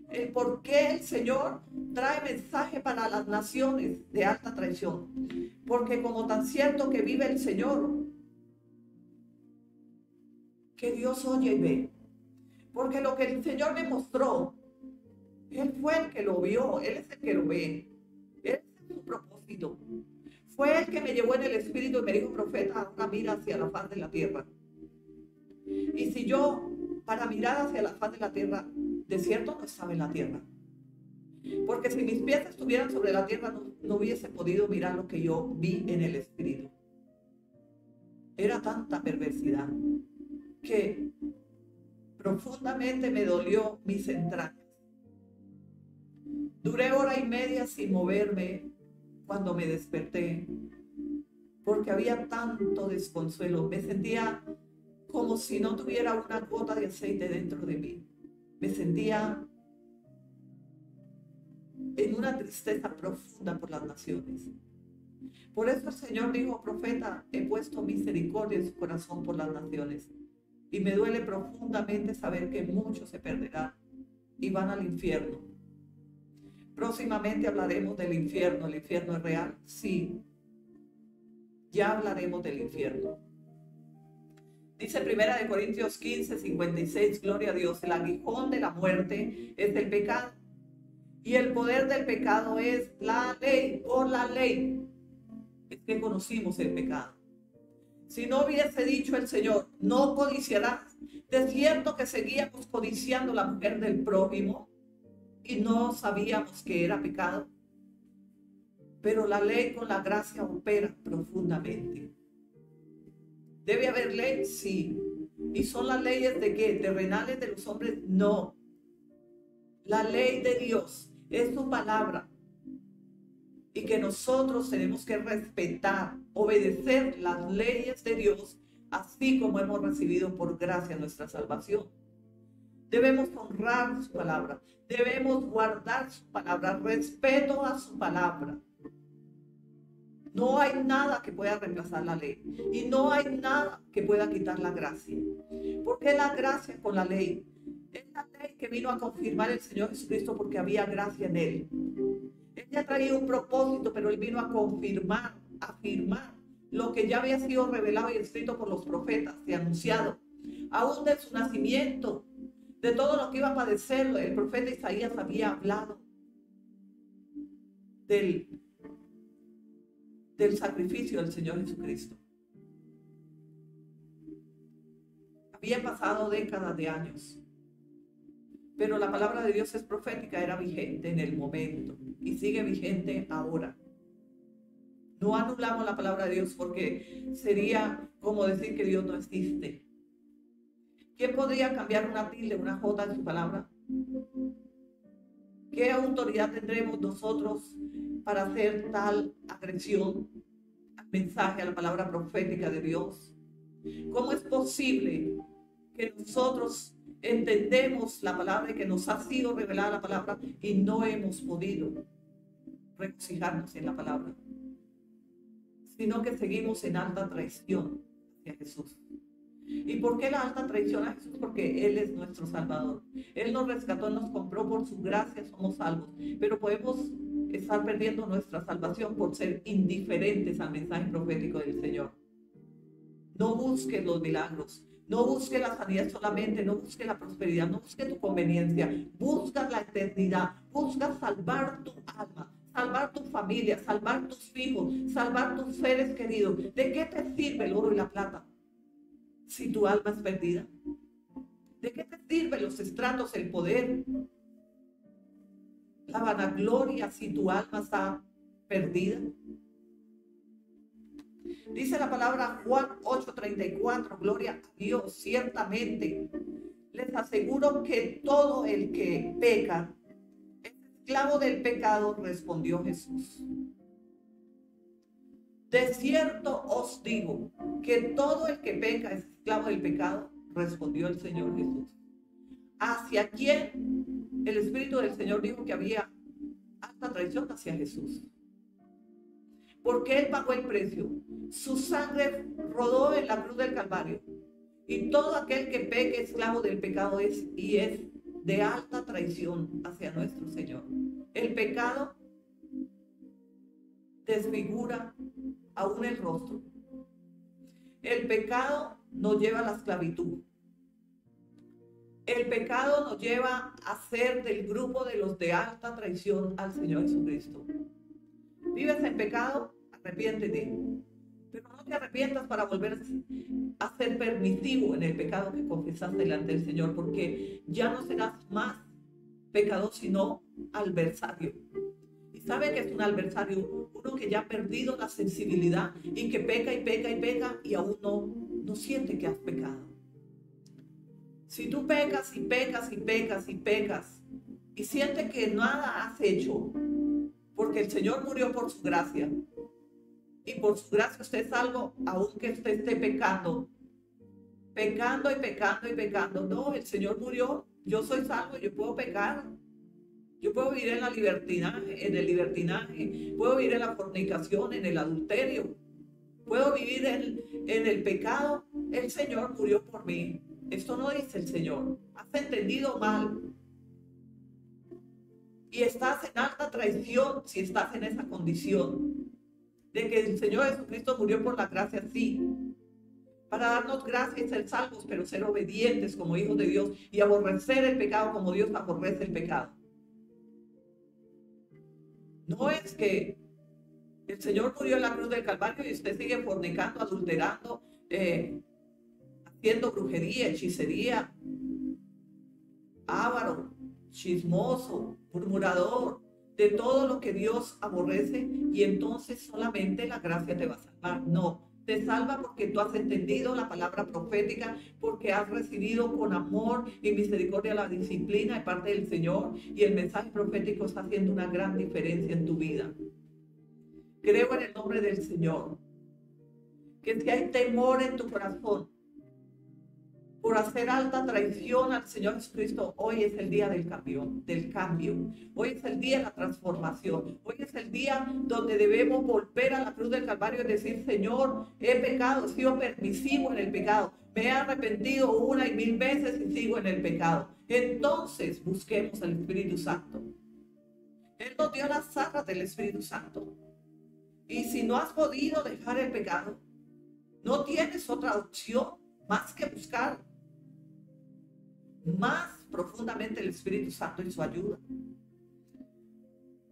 El por qué el Señor trae mensaje para las naciones de alta traición. Porque como tan cierto que vive el Señor, que Dios oye y ve. Porque lo que el Señor me mostró, Él fue el que lo vio, Él es el que lo ve. Él es su propósito. Fue el que me llevó en el espíritu y me dijo: profeta, ahora mira hacia la faz de la tierra. Y si yo, para mirar hacia la faz de la tierra, de cierto no estaba en la tierra. Porque si mis pies estuvieran sobre la tierra, no hubiese podido mirar lo que yo vi en el espíritu. Era tanta perversidad que profundamente me dolió mis entrañas. Duré 1:30 sin moverme cuando me desperté, porque había tanto desconsuelo. Me sentía como si no tuviera una gota de aceite dentro de mí. Me sentía en una tristeza profunda por las naciones. Por eso el Señor dijo: profeta, he puesto misericordia en su corazón por las naciones. Y me duele profundamente saber que muchos se perderán y van al infierno. Próximamente hablaremos del infierno. ¿El infierno es real? Sí. Ya hablaremos del infierno. Dice 1 Corintios 15, 56, gloria a Dios: el aguijón de la muerte es el pecado, y el poder del pecado es la ley. Por la ley es que conocimos el pecado. Si no hubiese dicho el Señor: no codiciarás, de cierto que seguíamos codiciando la mujer del prójimo y no sabíamos que era pecado. Pero la ley con la gracia opera profundamente. ¿Debe haber ley? Sí. ¿Y son las leyes de qué? ¿Terrenales de los hombres? No. La ley de Dios es su palabra. Y que nosotros tenemos que respetar, obedecer las leyes de Dios, así como hemos recibido por gracia nuestra salvación. Debemos honrar su palabra. Debemos guardar su palabra. Respeto a su palabra. No hay nada que pueda reemplazar la ley. Y no hay nada que pueda quitar la gracia. ¿Por qué la gracia con la ley? Es la ley que vino a confirmar el Señor Jesucristo porque había gracia en Él. Él ya traía un propósito, pero Él vino a confirmar, a afirmar lo que ya había sido revelado y escrito por los profetas y anunciado. Aún de su nacimiento, de todo lo que iba a padecer, el profeta Isaías había hablado del sacrificio del Señor Jesucristo. Habían pasado décadas de años, pero la palabra de Dios es profética, era vigente en el momento y sigue vigente ahora. No anulamos la palabra de Dios porque sería como decir que Dios no existe. ¿Quién podría cambiar una tilde, una jota en su palabra? ¿Qué autoridad tendremos nosotros para hacer tal agresión al mensaje, a la palabra profética de Dios? ¿Cómo es posible que nosotros entendemos la palabra y que nos ha sido revelada la palabra y no hemos podido regocijarnos en la palabra, sino que seguimos en alta traición hacia Jesús? ¿Y por qué la alta traición a Jesús? Porque Él es nuestro Salvador. Él nos rescató, nos compró, por su gracia somos salvos. Pero podemos estar perdiendo nuestra salvación por ser indiferentes al mensaje profético del Señor. No busques los milagros, no busques la sanidad solamente, no busques la prosperidad, no busques tu conveniencia, busca la eternidad, busca salvar tu alma, salvar tu familia, salvar tus hijos, salvar tus seres queridos. ¿De qué te sirve el oro y la plata si tu alma es perdida? ¿De qué te sirven los estratos, el poder, la vanagloria si tu alma está perdida? Dice la palabra Juan 8:34, gloria a Dios, ciertamente les aseguro que todo el que peca es esclavo del pecado, respondió Jesús. De cierto os digo que todo el que peca es esclavo del pecado, respondió el Señor Jesús. ¿Hacia quién? El Espíritu del Señor dijo que había alta traición hacia Jesús. Porque Él pagó el precio. Su sangre rodó en la cruz del Calvario. Y todo aquel que peque esclavo del pecado es de alta traición hacia nuestro Señor. El pecado desfigura aún el rostro. El pecado nos lleva a la esclavitud. El pecado nos lleva a ser del grupo de los de alta traición al Señor Jesucristo. ¿Vives en pecado? Arrepiéntete. Pero no te arrepientas para volver a ser permisivo en el pecado que confesaste delante del Señor, porque ya no serás más pecador, sino adversario. ¿Y sabe que es un adversario? Uno que ya ha perdido la sensibilidad y que peca y peca y peca y aún no siente que has pecado. Si tú pecas y pecas y pecas y pecas y sientes que nada has hecho, porque el Señor murió por su gracia, y por su gracia usted es salvo, aunque usted esté pecando y pecando y pecando. No, el Señor murió, yo soy salvo, yo puedo pecar, yo puedo vivir en el libertinaje, puedo vivir en la fornicación, en el adulterio, puedo vivir en el pecado. El Señor murió por mí. Esto no dice el Señor. Has entendido mal. Y estás en alta traición si estás en esa condición de que el Señor Jesucristo murió por la gracia, sí, para darnos gracia y ser salvos, pero ser obedientes como hijos de Dios y aborrecer el pecado como Dios aborrece el pecado. No es que el Señor murió en la cruz del Calvario y usted sigue fornicando, adulterando, haciendo brujería, hechicería, avaro, chismoso, murmurador, de todo lo que Dios aborrece, y entonces solamente la gracia te va a salvar. No, te salva porque tú has entendido la palabra profética, porque has recibido con amor y misericordia la disciplina de parte del Señor, y el mensaje profético está haciendo una gran diferencia en tu vida. Creo en el nombre del Señor que si hay temor en tu corazón por hacer alta traición al Señor Jesucristo. Hoy es el día del cambio. Hoy es el día de la transformación. Hoy es el día donde debemos volver a la cruz del Calvario y decir: Señor, he pecado, he sido permisivo en el pecado. Me he arrepentido 1 y 1000 veces y sigo en el pecado. Entonces busquemos al Espíritu Santo. Él nos dio las arras del Espíritu Santo. Y si no has podido dejar el pecado, no tienes otra opción más que buscar más profundamente el Espíritu Santo y su ayuda.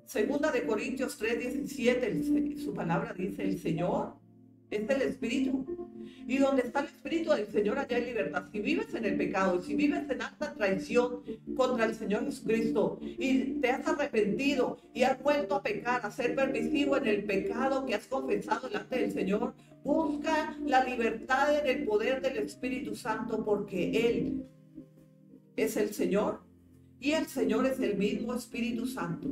Segunda de Corintios 3:17, su palabra dice: el Señor es el Espíritu, y donde está el Espíritu del Señor, allá hay libertad. Si vives en el pecado, y si vives en alta traición contra el Señor Jesucristo, y te has arrepentido y has vuelto a pecar, a ser permisivo en el pecado que has confesado delante del Señor, busca la libertad en el poder del Espíritu Santo, porque Él es el Señor y el Señor es el mismo Espíritu Santo.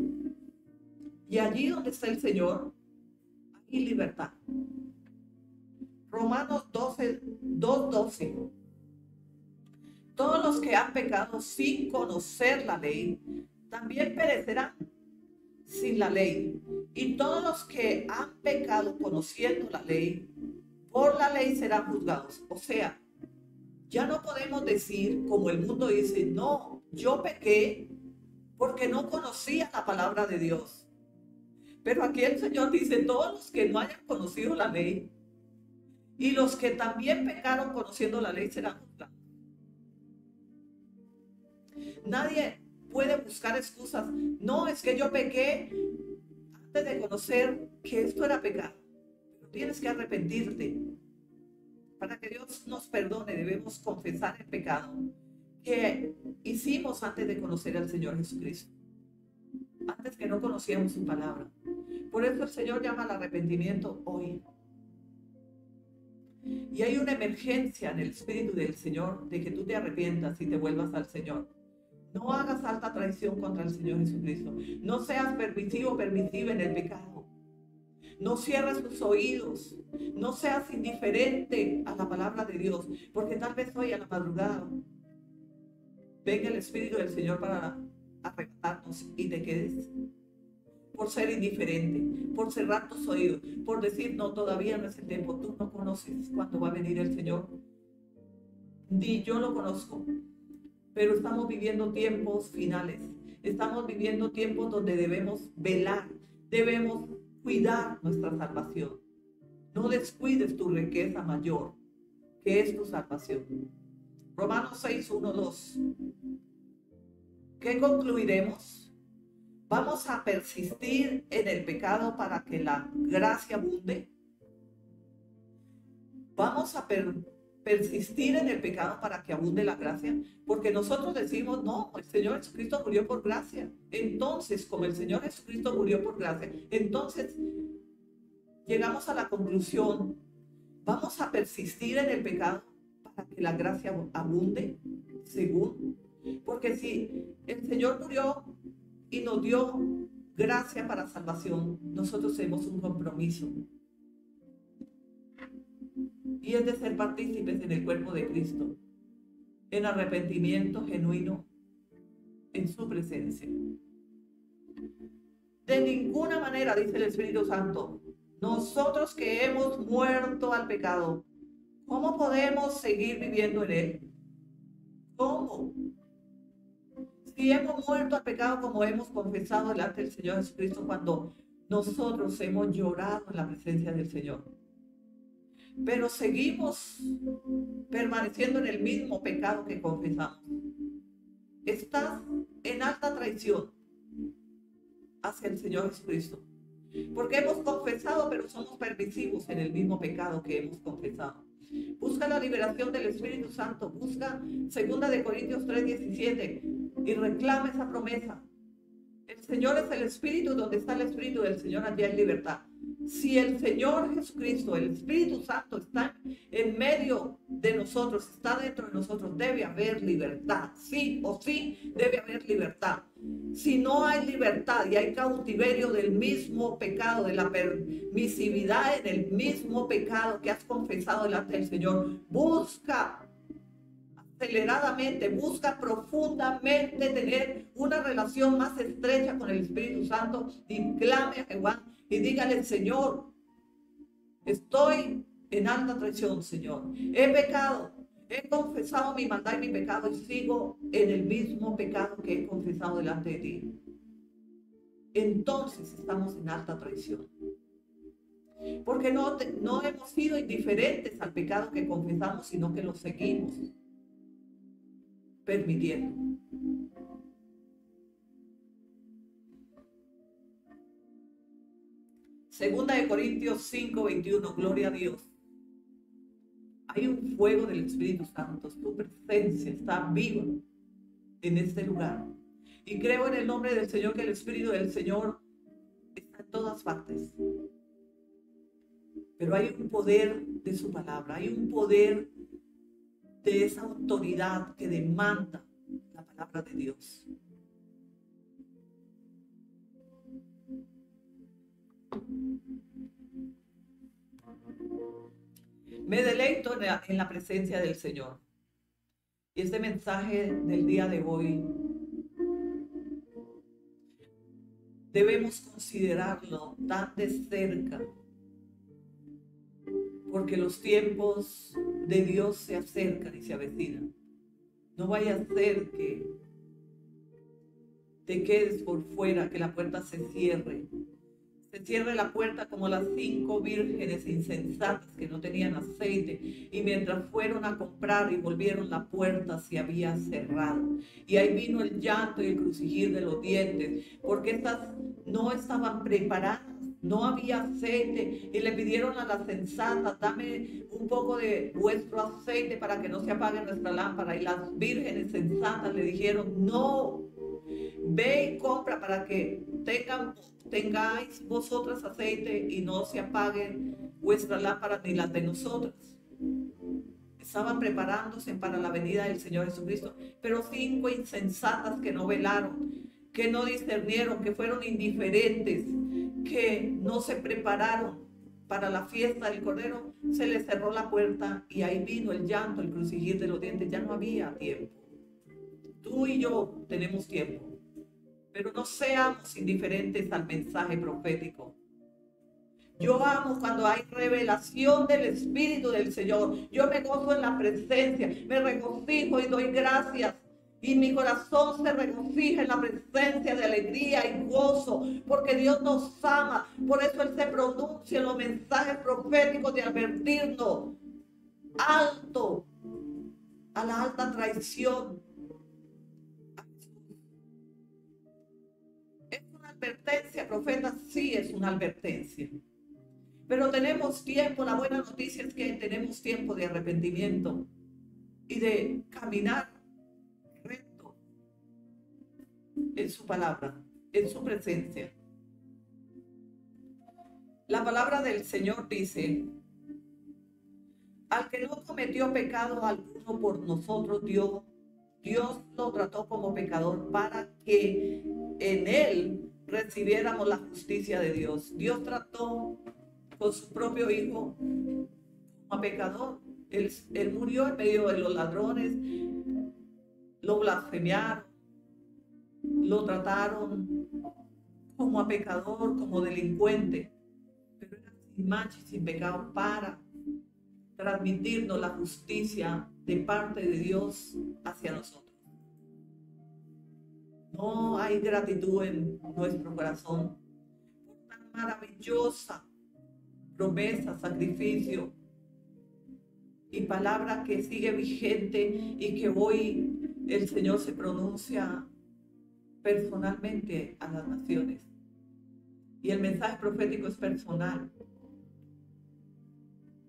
Y allí donde está el Señor, hay libertad. Romanos 2:12. Todos los que han pecado sin conocer la ley, también perecerán sin la ley. Y todos los que han pecado conociendo la ley, por la ley serán juzgados. O sea, ya no podemos decir, como el mundo dice: no, yo pequé porque no conocía la palabra de Dios. Pero aquí el Señor dice: todos los que no hayan conocido la ley y los que también pecaron conociendo la ley serán juzgados. Nadie puede buscar excusas. No, es que yo pequé antes de conocer que esto era pecado. Pero tienes que arrepentirte. Para que Dios nos perdone, debemos confesar el pecado que hicimos antes de conocer al Señor Jesucristo. Antes que no conocíamos su palabra. Por eso el Señor llama al arrepentimiento hoy. Y hay una emergencia en el Espíritu del Señor de que tú te arrepientas y te vuelvas al Señor. No hagas alta traición contra el Señor Jesucristo. No seas permisivo o permisiva en el pecado. No cierres tus oídos. No seas indiferente a la palabra de Dios. Porque tal vez hoy a la madrugada venga el Espíritu del Señor para arrebatarnos y te quedes. Por ser indiferente, por cerrar tus oídos, por decir: no, todavía no es el tiempo. Tú no conoces cuándo va a venir el Señor. Ni yo lo conozco. Pero estamos viviendo tiempos finales. Estamos viviendo tiempos donde debemos velar, debemos cuidar nuestra salvación. No descuides tu riqueza mayor, que es tu salvación. Romanos 6:1-2. ¿Qué concluiremos? ¿Vamos a persistir en el pecado para que la gracia abunde? ¿Vamos a persistir en el pecado para que abunde la gracia? Porque nosotros decimos: no, el Señor Jesucristo murió por gracia. Entonces, como el Señor Jesucristo murió por gracia, entonces llegamos a la conclusión: ¿vamos a persistir en el pecado para que la gracia abunde? Según. Porque si el Señor murió y nos dio gracia para salvación, nosotros tenemos un compromiso. Y es de ser partícipes en el cuerpo de Cristo, en arrepentimiento genuino, en su presencia. De ninguna manera, dice el Espíritu Santo, nosotros que hemos muerto al pecado, ¿cómo podemos seguir viviendo en él? ¿Cómo? Si hemos muerto al pecado, como hemos confesado delante del Señor Jesucristo cuando nosotros hemos llorado en la presencia del Señor. Pero seguimos permaneciendo en el mismo pecado que confesamos. Estás en alta traición hacia el Señor Jesucristo. Porque hemos confesado, pero somos permisivos en el mismo pecado que hemos confesado. Busca la liberación del Espíritu Santo. Busca 2 de Corintios 3:17 y reclama esa promesa. El Señor es el Espíritu. Donde está el Espíritu del Señor, allí hay libertad. Si el Señor Jesucristo, el Espíritu Santo, está en medio de nosotros, está dentro de nosotros, debe haber libertad. Sí o sí, debe haber libertad. Si no hay libertad y hay cautiverio del mismo pecado, de la permisividad en el mismo pecado que has confesado delante del Señor, busca aceleradamente, busca profundamente tener una relación más estrecha con el Espíritu Santo y clame a Jehová y dígale: Señor, estoy en alta traición, Señor. He pecado, he confesado mi maldad y mi pecado y sigo en el mismo pecado que he confesado delante de ti. Entonces estamos en alta traición. Porque no hemos sido indiferentes al pecado que confesamos, sino que lo seguimos permitiendo. Segunda de Corintios 5:21, gloria a Dios. Hay un fuego del Espíritu Santo, su presencia está viva en este lugar. Y creo en el nombre del Señor que el Espíritu del Señor está en todas partes. Pero hay un poder de su palabra, hay un poder de esa autoridad que demanda la palabra de Dios. Me deleito en la presencia del Señor. Y este mensaje del día de hoy debemos considerarlo tan de cerca, porque los tiempos de Dios se acercan y se avecinan. No vaya a ser que te quedes por fuera, que la puerta se cierre. Se cierre la puerta como las 5 vírgenes insensatas que no tenían aceite, y mientras fueron a comprar y volvieron, la puerta se había cerrado. Y ahí vino el llanto y el crujir de los dientes, porque estas no estaban preparadas, no había aceite, y le pidieron a las sensatas: dame un poco de vuestro aceite para que no se apague nuestra lámpara. Y las vírgenes sensatas le dijeron: no, ve y compra para que tengáis vosotras aceite y no se apaguen vuestras lámparas ni las de nosotras. Estaban preparándose para la venida del Señor Jesucristo, pero 5 insensatas que no velaron, que no discernieron, que fueron indiferentes, que no se prepararon para la fiesta del Cordero, se les cerró la puerta y ahí vino el llanto, el crujir de los dientes. Ya no había tiempo. Tú y yo tenemos tiempo, pero no seamos indiferentes al mensaje profético. Yo amo cuando hay revelación del Espíritu del Señor. Yo me gozo en la presencia, me regocijo y doy gracias. Y mi corazón se regocija en la presencia de alegría y gozo, porque Dios nos ama. Por eso Él se pronuncia en los mensajes proféticos de advertirnos alto a la alta traición. ¿Es una advertencia, profeta? Sí, es una advertencia. Pero tenemos tiempo. La buena noticia es que tenemos tiempo de arrepentimiento y de caminar recto en su palabra, en su presencia. La palabra del Señor dice: al que no cometió pecado alguno por nosotros, Dios lo trató como pecador para que en él recibiéramos la justicia de Dios. Dios trató con su propio hijo como pecador. Él murió en medio de los ladrones, lo blasfemiaron, lo trataron como a pecador, como delincuente, pero era sin mancha y sin pecado para transmitirnos la justicia de parte de Dios hacia nosotros. No hay gratitud en nuestro corazón por tan maravillosa promesa, sacrificio y palabra que sigue vigente y que hoy el Señor se pronuncia personalmente a las naciones. Y el mensaje profético es personal.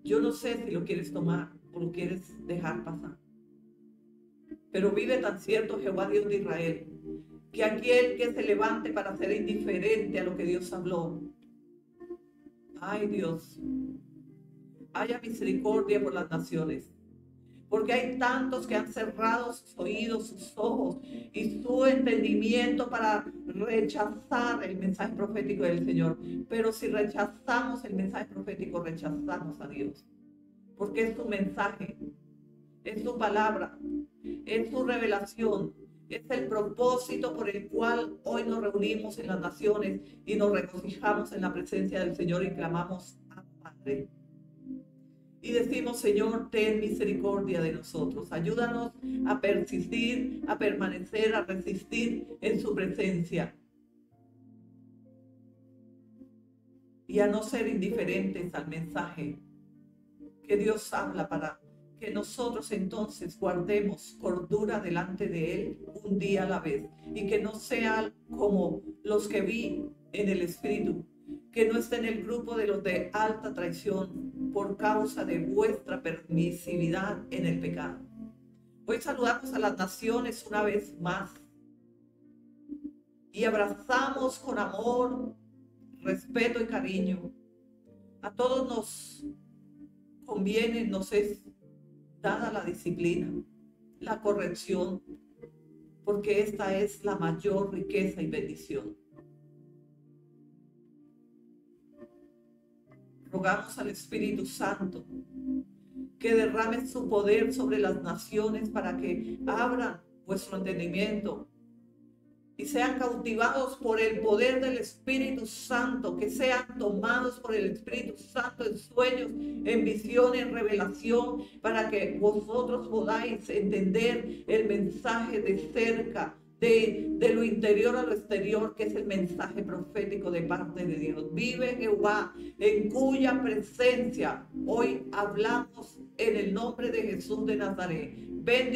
Yo no sé si lo quieres tomar o lo quieres dejar pasar. Pero vive tan cierto Jehová Dios de Israel, que aquel que se levante para ser indiferente a lo que Dios habló, ay Dios, haya misericordia por las naciones, porque hay tantos que han cerrado sus oídos, sus ojos y su entendimiento para rechazar el mensaje profético del Señor. Pero si rechazamos el mensaje profético, rechazamos a Dios, porque es su mensaje, es su palabra, Es su revelación. Es el propósito por el cual hoy nos reunimos en las naciones y nos regocijamos en la presencia del Señor y clamamos a Padre. Y decimos, Señor, ten misericordia de nosotros. Ayúdanos a persistir, a permanecer, a resistir en su presencia. Y a no ser indiferentes al mensaje que Dios habla para que nosotros entonces guardemos cordura delante de Él un día a la vez. Y que no sea como los que vi en el Espíritu, que no esté en el grupo de los de alta traición por causa de vuestra permisividad en el pecado. Hoy saludamos a las naciones una vez más y abrazamos con amor, respeto y cariño. A todos nos conviene, nos es dada la disciplina, la corrección, porque esta es la mayor riqueza y bendición. Rogamos al Espíritu Santo que derrame su poder sobre las naciones para que abran vuestro entendimiento y sean cautivados por el poder del Espíritu Santo, que sean tomados por el Espíritu Santo en sueños, en visión, en revelación, para que vosotros podáis entender el mensaje de cerca, de lo interior a lo exterior, que es el mensaje profético de parte de Dios. Vive Jehová, en cuya presencia hoy hablamos en el nombre de Jesús de Nazaret. Bendición.